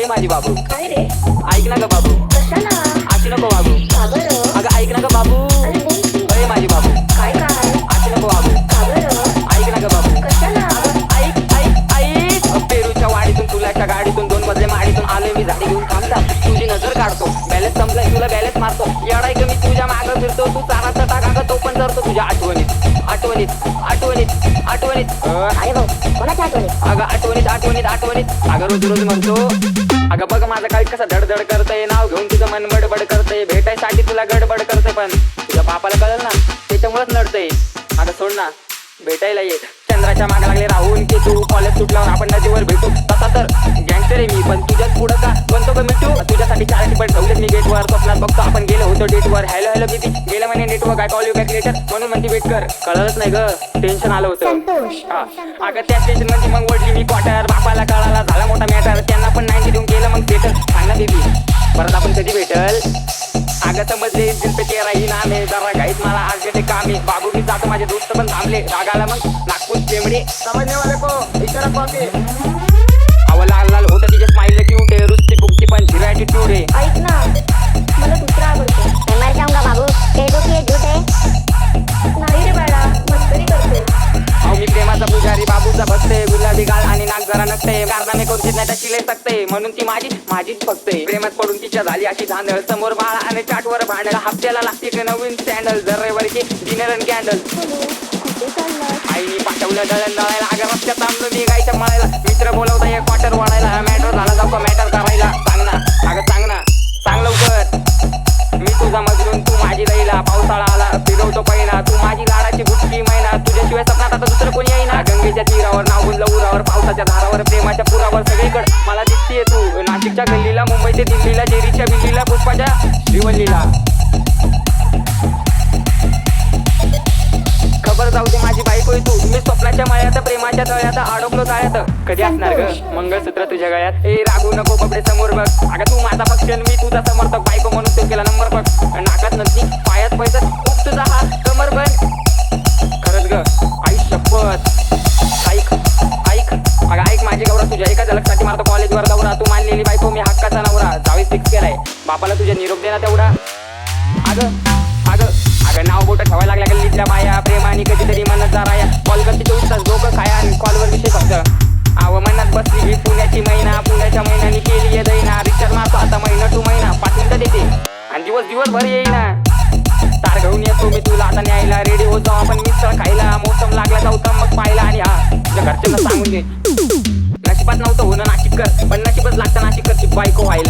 माझी बाबू काय रे? ऐक ना ग बाबू कशाला? अशी नको बाबू का बरं? अगं ऐक ना ग बाबू अरे बोल की. अरे माझी बाबू काय काय? अशी नको बाबू का बरं? ऐक ना ग बाबू कशाला? ऐक ऐक ऐक पेरूच्या वाडीतून तुलाच्या गाडीतून 2 मजले माडीतून आलोय मी झाडी घेऊन थांबता तुझी नजर काढतो बॅलेन्स संपलाय तुला बॅलेन्स मारतो येडाय ग मी तुझ्या मागं फिरतो तू चाराचा टाका तो पण करतो तुझ्या आठवणीत आठवणीत आठवणीत आठवणीत अरे भाऊ कोणाच्या आठवणी? अगं आठवणीत आठवणीत आठवणीत अगं रोज रोज म्हणतो अगं बघ माझं काही कसं धडधड करतंय नाव घेऊन तुझं मन बडबड करतंय भेटायसाठी तुला गडबड करतंय पण तुझ्या बापाला कळलं ना त्याच्यामुळेच नडतंय अगं सोड ना भेटायला ये चंद्राच्या मागे लागले राहून की तू कॉलेज सुटल्यावर आपण नदीवर भेटू तसा तर गँगस्टर आहे मी पण तुझ्याच पुढं का बनतो का मिठू तुझ्यासाठी 4 टिपण ठेवलेत मी गेटवर स्वप्नात बघतो आपण गेलो होतो डेटवर हॅलो हॅलो बेबी गेलं म्हणे नेटवर्क काय कॉल यू बॅक लेटर म्हणून म्हणते वेट कर कळलंच नाही ग टेन्शन आलं होतं संतोष. हा अगं त्या टेन्शन मध्ये मग ओढली मी क्वार्टर बापाला कळाला झाला मोठा मॅटर त्यांना पण 90 देऊन गेलं मग भेटल सांग ना बेबी परत आपण कधी भेटल अगं समजले दिल पे तेरा ही नाम आहे जरा घाईत मला आज गेले काम आहे बाबू मी जातो माझे दोस्त पण थांबले रागाला मग नागपूर चेमडे समजले वाले को इशारा कॉफी अव लाल लाल होतं तिचे स्माइल क्यूट आहे रुस्ती फुगती पण झिरो ॲटिट्यूड आहे ऐक ना मला दुसरा आवडतो. मैं मर जाऊंगा बाबू कह दो कि ये झूठ है. नाही रे बाळा मस्करी करते. अहो मी प्रेमाचा पुजारी बाबूचा भक्ते गुलाबी गाल आणि नाक जरा नसते कारनामे कोणतीच नाही त्याची लय सकते म्हणून ती माझीच फक्त प्रेमात पडून तिच्या झाली अशी धांदळ समोर बाळा आणि चाटवर भांडळ हप्त्याला लागते का नवीन सँडल दर रविवारी डिनर अँड कॅन्डल कुठे चाललाय? आईने पाठवलं दळण दळायला अगं रस्त्यात थांबलो मी गायच्या मळायला मित्र बोलवता एक क्वार्टर वाढायला मॅटर झाला जाऊ का मॅटर करायला सांग ना अगं सांग लवकर मी तुझा मजलून तू माझी लईला पावसाळा आला फिरवतो पहिला तू माझी लाडाची गुटकी मैना तुझ्याशिवाय सपनात आता दुसरं कोणी येईना गंगेच्या तीरावर नागून लवरावर पावसाच्या धारावर प्रेमाच्या पुरावर सगळीकडे मला दिसतीये तू नाशिकच्या गल्लीला मुंबईच्या दिल्लीला जेरीच्या बिल्लीला पुष्पाच्या श्रीवल्लीला खबर जाऊ दे माझी बायको आहे तू मी स्वप्नाच्या मळ्यात प्रेमाच्या तळ्यात अडकलो जाळ्यात कधी असणार ग मंगळसूत्र तुझ्या गळ्यात ए रागू नको कपडे समोर बघ अगं तू माझा पक्षण मी तुझा समर्थक बायको म्हणून तो केला नंबर बघ नाकात नसती पायात पैसा खूप तुझा हा कमर बन खरंच ग आई शपथ ऐक अगं ऐक माझी गौरा तुझ्या एका झलकसाठी मारतो कॉलेजवर दौरा तू मानलेली बायको मी हक्काचा नवरा जावे फिक्स केलाय बापाला तुझ्या निरोप दे ना तेवढा अगं नाव बोट ठेवायला लागल्या गल्लीतल्या बाया प्रेमाने कधीतरी मनत जाराया कॉल करते 24 तास डोकं खाया आणि कॉलवर विषय फक्त आव मनात बसली ही पुण्याची पुण्याच्या महिन्यानी केली आहे दैना रिचार्ज मारतो आता महिना टू महिना 5 मिनिटं देते आणि दिवसभर येईना तार घेऊन येतो मी तुला आता न्यायला रेडी होत जाऊ आपण मिसळ खायला मोसम लागला जाऊ तर मग पाहिला आणि हा तुझ्या घरच्यांना सांगून दे नशिबात नव्हतं होणं नाशिक कर पण नशिबच लागतं नाशिक करची बायको व्हायला